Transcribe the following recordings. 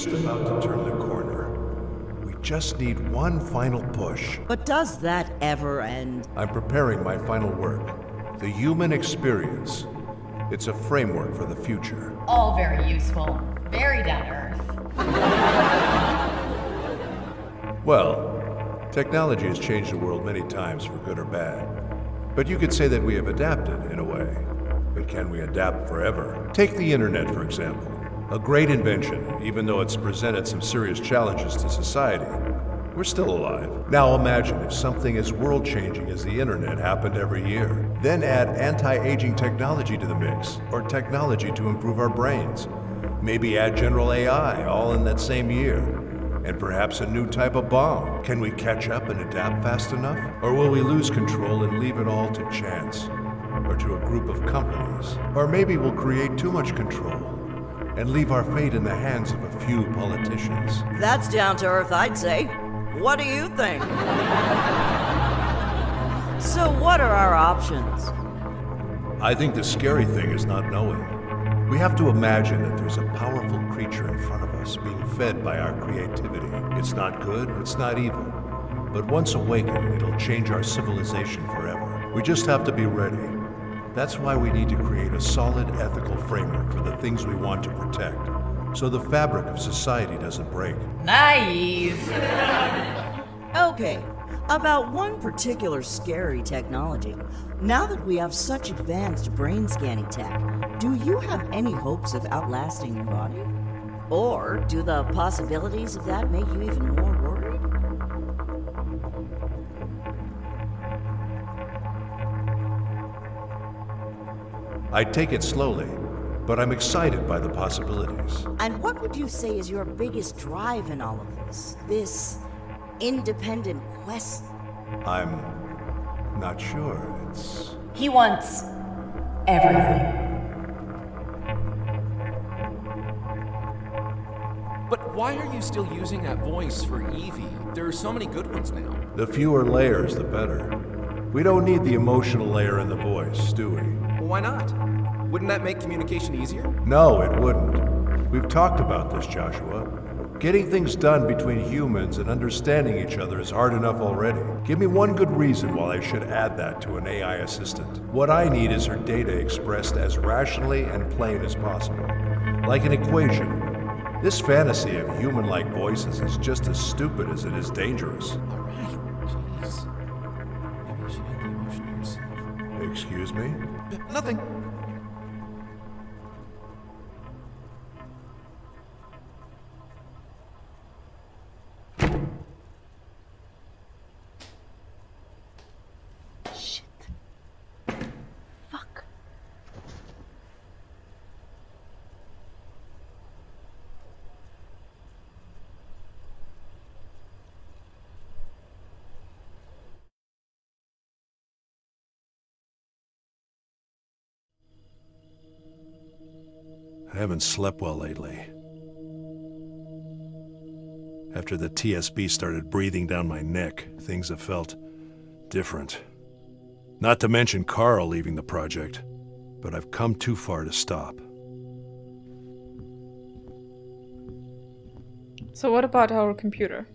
just about to turn the corner. We just need one final push. But does that ever end? I'm preparing my final work, The Human Experience. It's a framework for the future. All very useful. Very down to earth. Well, technology has changed the world many times for good or bad. But you could say that we have adapted, in a way. But can we adapt forever? Take the internet, for example. A great invention, even though it's presented some serious challenges to society. We're still alive. Now imagine if something as world-changing as the internet happened every year. Then add anti-aging technology to the mix, or technology to improve our brains. Maybe add general AI, all in that same year. And perhaps a new type of bomb. Can we catch up and adapt fast enough? Or will we lose control and leave it all to chance? Or to a group of companies? Or maybe we'll create too much control and leave our fate in the hands of a few politicians. That's down to earth, I'd say. What do you think? So what are our options? I think the scary thing is not knowing. We have to imagine that there's a powerful creature in front of us being fed by our creativity. It's not good, it's not evil. But once awakened, it'll change our civilization forever. We just have to be ready. That's why we need to create a solid ethical framework for the things we want to protect, so the fabric of society doesn't break. Naive. Okay, about one particular scary technology. Now that we have such advanced brain scanning tech, do you have any hopes of outlasting your body? Or do the possibilities of that make you even more worried? I take it slowly, but I'm excited by the possibilities. And what would you say is your biggest drive in all of this? This independent quest? I'm not sure. He wants everything. But why are you still using that voice for Evie? There are so many good ones now. The fewer layers, the better. We don't need the emotional layer in the voice, do we? Well, why not? Wouldn't that make communication easier? No, it wouldn't. We've talked about this, Joshua. Getting things done between humans and understanding each other is hard enough already. Give me one good reason why I should add that to an AI assistant. What I need is her data expressed as rationally and plain as possible. Like an equation. This fantasy of human-like voices is just as stupid as it is dangerous. All right, jeez. Maybe you should add the emotion yourself. Excuse me? Nothing. I haven't slept well lately. After the TSB started breathing down my neck, things have felt different. Not to mention Carl leaving the project, but I've come too far to stop. So what about our computer?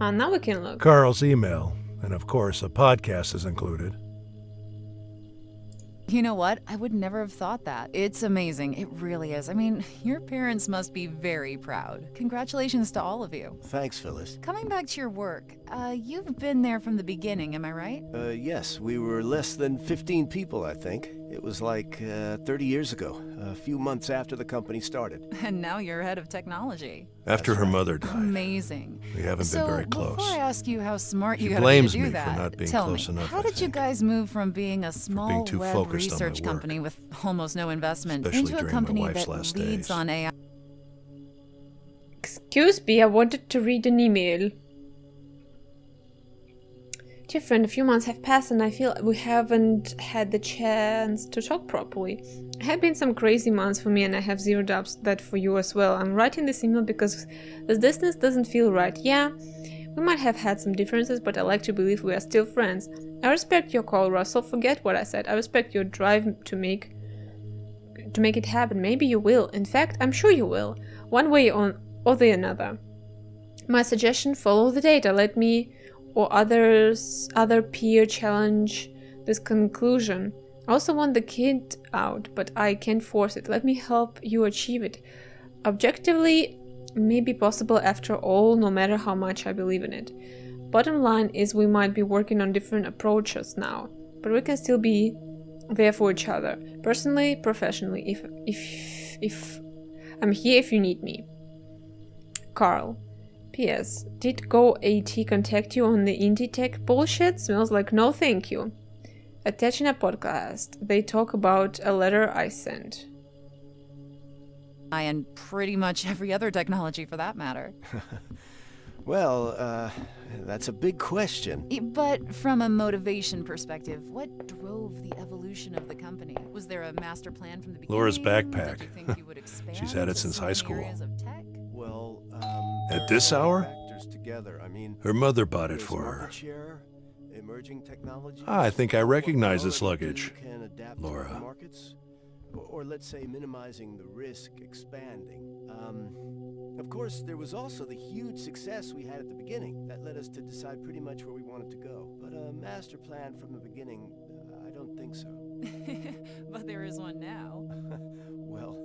Now we can look. Carl's email, and of course a podcast is included. You know what? I would never have thought that. It's amazing. It really is. I mean, your parents must be very proud. Congratulations to all of you. Thanks, Phyllis. Coming back to your work, you've been there from the beginning, am I right? Yes, we were less than 15 people, I think. It was like 30 years ago, a few months after the company started. And now you're head of technology. After her mother died. Amazing. We haven't been very close. Before I ask you how smart you She gotta be to blames do me that, for not being tell close me, enough, how I did you think. guys move from being a small too web focused on my research work. company with almost no investment Especially into a during my company wife's that last leads days. on AI? Excuse me, I wanted to read an email. Dear friend, a few months have passed and I feel we haven't had the chance to talk properly. It have been some crazy months for me and I have zero doubts that for you as well. I'm writing this email because this distance doesn't feel right. Yeah, we might have had some differences, but I like to believe we are still friends. I respect your call, Russell. Forget what I said. I respect your drive to to make it happen. Maybe you will. In fact, I'm sure you will. One way or the another. My suggestion, follow the data. Let me or other peer challenge this conclusion. I also want the kid out, but I can't force it. Let me help you achieve it. Objectively, may be possible after all, no matter how much I believe in it. Bottom line is we might be working on different approaches now, but we can still be there for each other. Personally, professionally, if I'm here if you need me. Carl. P.S. Did Go AT contact you on the indie tech bullshit? Smells like no thank you. Attaching a podcast. They talk about a letter I sent. And pretty much every other technology for that matter. Well, that's a big question. But from a motivation perspective, what drove the evolution of the company? Was there a master plan from the beginning? Laura's backpack. Did you think you would expand She's had it to since so high many school. areas of tech? Well, At this hour? factors together. I mean, Her mother bought it there's for her. market share, emerging technologies. I think I recognize this What we luggage, can adapt Laura. to the markets, or let's say minimizing the risk, expanding. Of course, there was also the huge success we had at the beginning that led us to decide pretty much where we wanted to go. But a master plan from the beginning, I don't think so. But there is one now. Well,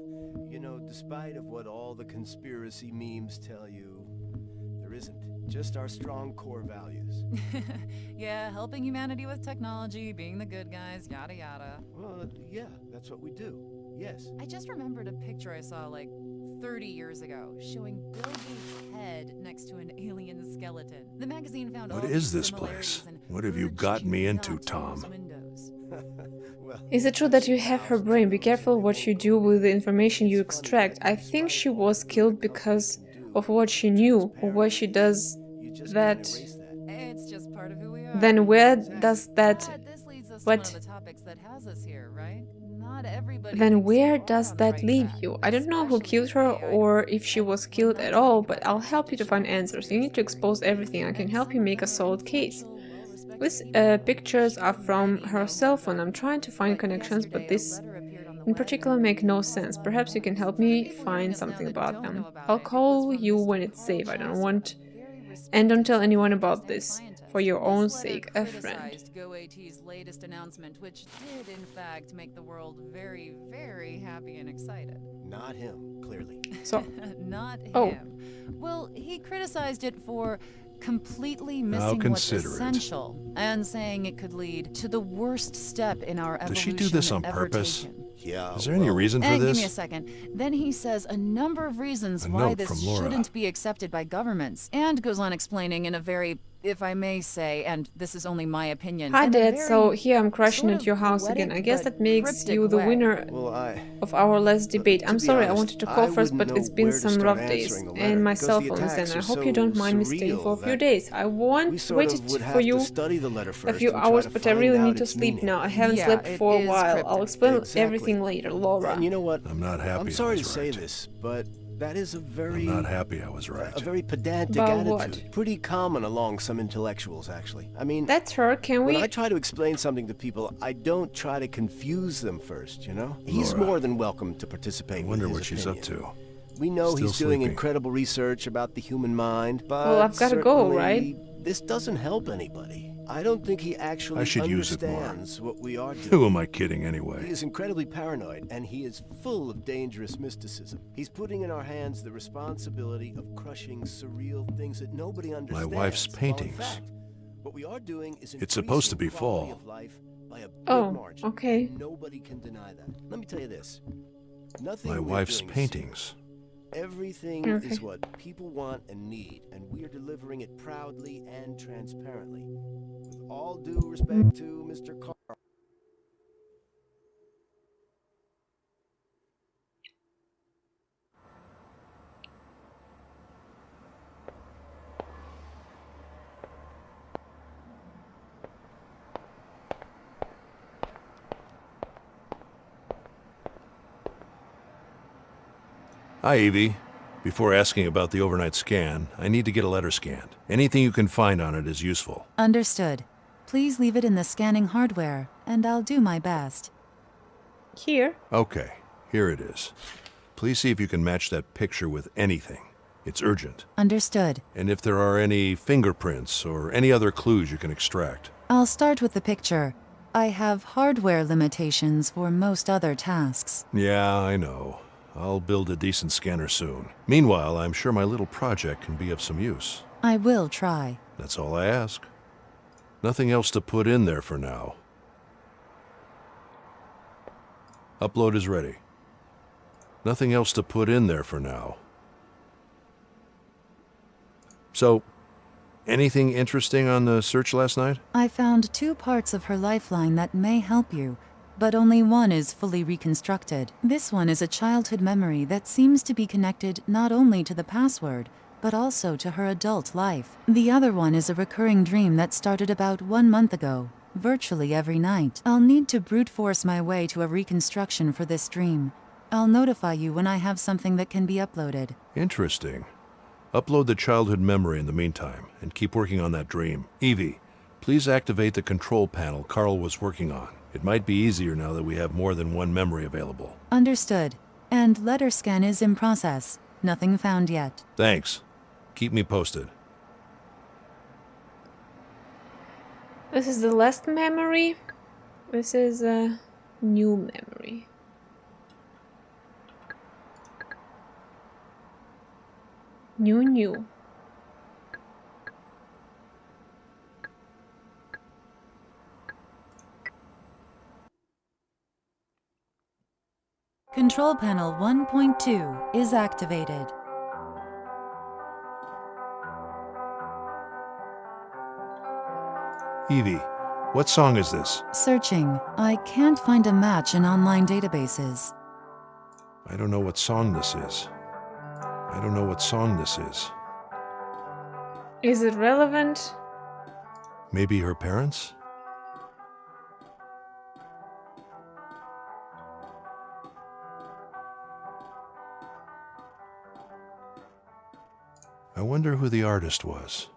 you know, despite of what all the conspiracy memes tell you, there isn't. Just our strong core values. Yeah, helping humanity with technology, being the good guys, yada yada. Well, yeah, that's what we do. Yes. I just remembered a picture I saw like 30 years ago showing Bill Gates' head next to an alien skeleton. The magazine found What all is these this similarities place? and What have you urged gotten me you into, not to Tom? use Windows. Well, Is it true that you have her brain? Be careful what you do with the information you extract. I think she was killed because of what she knew, or why she does you just that. can't erase that. It's just part of who we are. Then where does that... But this leads us to What? one of the topics that has us here, right? Not everybody Then thinks where you are does on the that right leave track, you? I don't know who especially killed with her AI. or if she was killed We're at not all, talking but about I'll help you to find additional answers. You need to expose everything. I can help you make a solid case. These pictures are from her cell phone. I'm trying to find connections, but this in particular make no sense. Perhaps you can help me find something about them. I'll call you when it's safe. I don't want... And don't tell anyone about this. For your own sake, a friend. GoAT's latest announcement, which did in fact make the world very, very happy and excited. Not him, clearly. So, Not Oh. him. Well, he criticized it for completely Now missing what's consider it. essential and saying it could lead to the worst step in our Does evolution she do this on ever purpose? taken. Yeah. Is there any well, reason for And give me a this? second. Then he says a number of reasons A why note this from Laura. shouldn't be accepted by governments, and goes on explaining in a very, if I may say, and this is only my opinion. hi in a Dad, very so here I'm crashing sort at of your house poetic again. I guess but that makes cryptic you the way. winner Well, of our last debate. to I'm be sorry, I honest, wanted to call I first, wouldn't but know it's been where to some start rough days. answering the letter, And my because cell the phone is attacks in. I are hope you so don't mind me staying for a surreal few that days. I we sort waited of would for have you to study the letter a first few and try hours, to but I find really out need to its sleep meaning. now. I haven't Yeah, slept it for a is while. cryptic. I'll explain Exactly. everything later, Laura. And you know what? I'm not happy I'm I sorry to was say right. this, but that is a very... I'm not happy I was right. A very pedantic About attitude. what? Pretty common along some intellectuals, actually. I mean, That's her. Can when we... I try to explain something to people, I don't try to confuse them first, you know? He's Laura, more than welcome to participate I wonder with what his she's up opinion. to. We know Still he's doing sleeping. incredible research about the human mind, but Well, I've gotta go, right? certainly this doesn't help anybody. I don't think he actually I should use it more. understands what we are doing. Who am I kidding He anyway? is incredibly paranoid, and he is full of dangerous mysticism. He's putting in our hands the responsibility of crushing surreal things that nobody understands. wife's While in paintings. fact, what we are doing is It's supposed to be increasing quality fall. of life by a big Oh, margin. okay. And nobody can deny that. Let me tell you this. Nothing My we're wife's doing is paintings. secret. Everything Okay. is what people want and need, and we are delivering it proudly and transparently. With all due respect to Mr. Carl. Hi, Evie. Before asking about the overnight scan, I need to get a letter scanned. Anything you can find on it is useful. Understood. Please leave it in the scanning hardware, and I'll do my best. Here? Okay, Here it is. Please see if you can match that picture with anything. It's urgent. Understood. And if there are any fingerprints or any other clues you can extract. I'll start with the picture. I have hardware limitations for most other tasks. Yeah, I know. I'll build a decent scanner soon. Meanwhile, I'm sure my little project can be of some use. I will try. That's all I ask. Nothing else to put in there for now. Upload is ready. Nothing else to put in there for now. So, anything interesting on the search last night? I found 2 parts of her lifeline that may help you, but only one is fully reconstructed. This one is a childhood memory that seems to be connected not only to the password, but also to her adult life. The other one is a recurring dream that started about 1 month ago, virtually every night. I'll need to brute force my way to a reconstruction for this dream. I'll notify you when I have something that can be uploaded. Interesting. Upload the childhood memory in the meantime, and keep working on that dream. Evie, please activate the control panel Carl was working on. It might be easier now that we have more than one memory available. Understood. And letter scan is in process. Nothing found yet. Thanks. Keep me posted. This is the last memory. This is a new memory. New. Control panel 1.2 is activated. Evie, what song is this? Searching. I can't find a match in online databases. I don't know what song this is. I don't know what song this is. Is it relevant? Maybe her parents? I wonder who the artist was.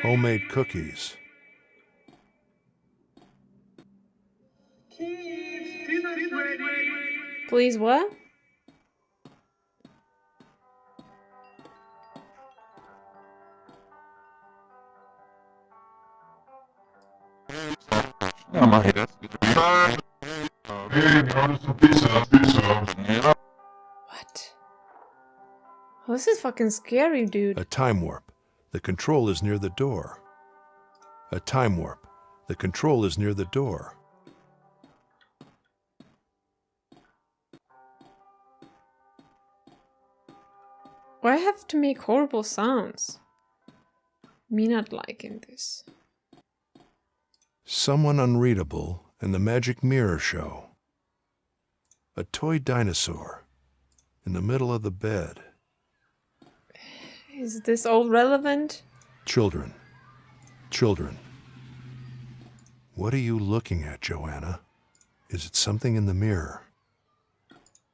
Homemade cookies. Please what? What? Oh, this is fucking scary, dude. A time warp. The control is near the door. A time warp. The control is near the door. Why have to make horrible sounds? Me not liking this. Someone unreadable and the magic mirror show. A toy dinosaur in the middle of the bed. Is this all relevant? Children. Children. What are you looking at, Joanna? Is it something in the mirror?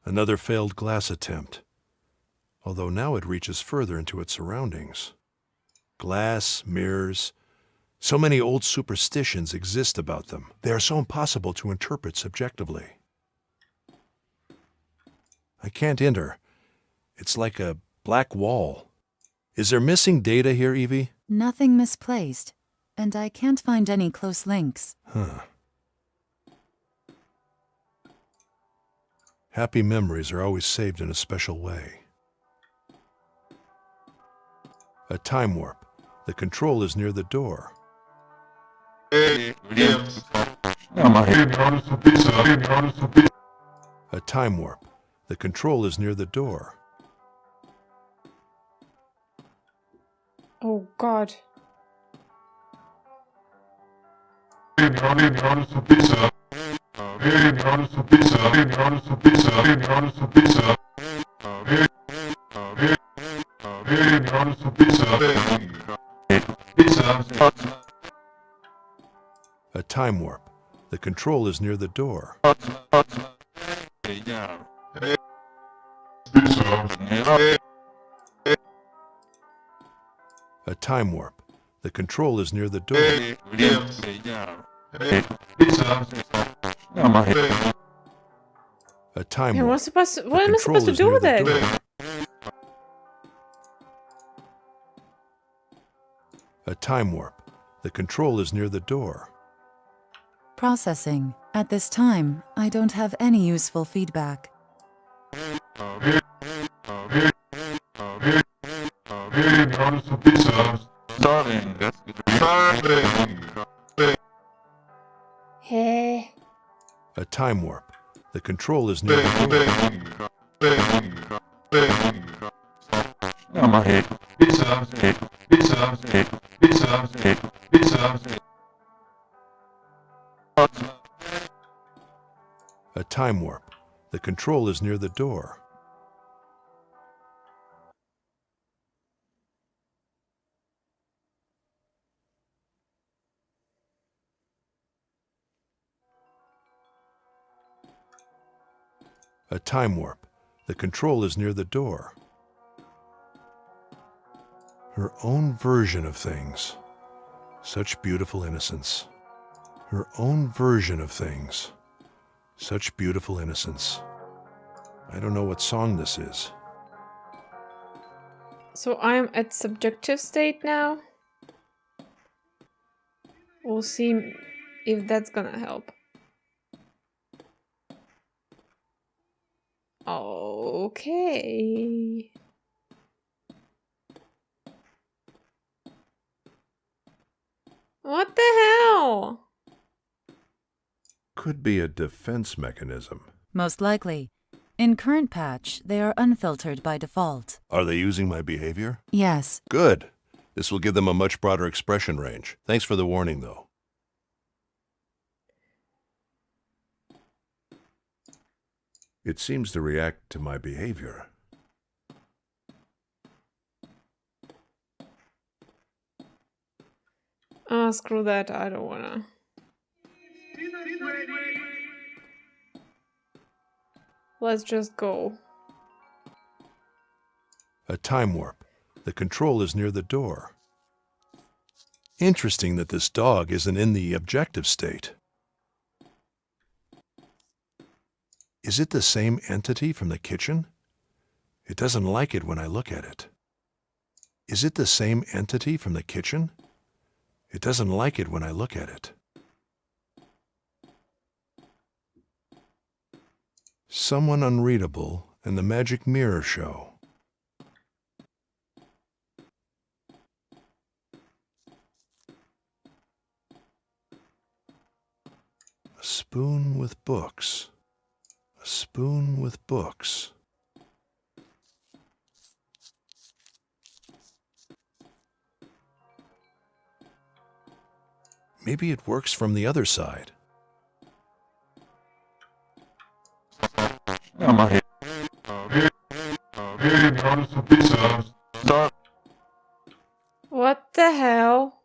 Another failed glass attempt. Although now it reaches further into its surroundings. Glass, mirrors. So many old superstitions exist about them. They are so impossible to interpret subjectively. I can't enter. It's like a black wall. Is there missing data here, Evie? Nothing misplaced, and I can't find any close links. Huh. Happy memories are always saved in a special way. A time warp. The control is near the door. A time warp. The control is near the door. Oh god. A time warp. The control is near the door. A time warp. The control is near the door. A time Yeah, warp. what am I supposed to do with it? A time warp. The control is near the door. Processing. At this time, I don't have any useful feedback. Hey. A time warp. The control is near the door. A time warp. The control is near the door. A time warp. The control is near the door. Her own version of things. Such beautiful innocence. Her own version of things. Such beautiful innocence. I don't know what song this is. So I'm at subjective state now. We'll see if that's gonna help. Okay. What the hell? Could be a defense mechanism. Most likely. In current patch, they are unfiltered by default. Are they using my behavior? Yes. Good. This will give them a much broader expression range. Thanks for the warning, though. It seems to react to my behavior. Oh, screw that. I don't wanna. Let's just go. A time warp. The control is near the door. Interesting that this dog isn't in the objective state. Is it the same entity from the kitchen? It doesn't like it when I look at it. Is it the same entity from the kitchen? It doesn't like it when I look at it. Someone unreadable and the magic mirror show. A spoon with books. A spoon with books. Maybe it works from the other side. What the hell?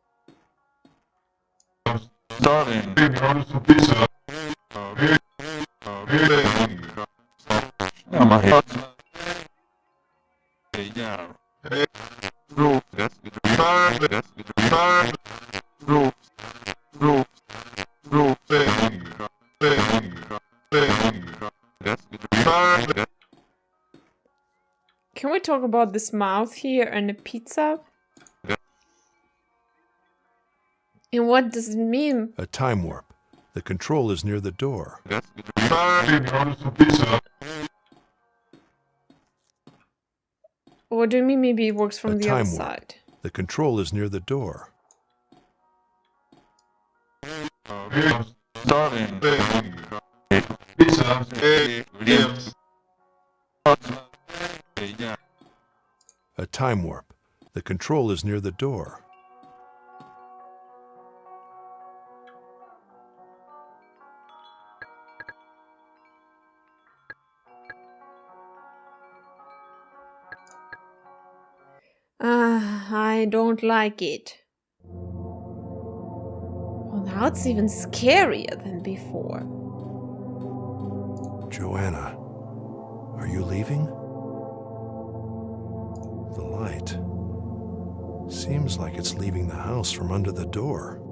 Can we talk about this mouth here and the pizza? And what does it mean? A time warp. The control is near the door. What do you mean maybe it works from A the other time warp. side? The control is near the door. A time warp. The control is near the door. I don't like it. Well, now it's even scarier than before. Joanna, are you leaving? The light Seems like it's leaving the house from under the door.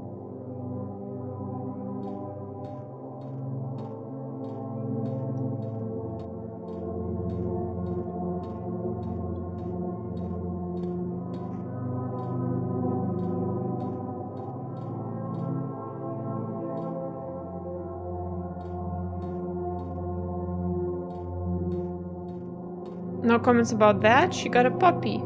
No comments about that. She got a puppy.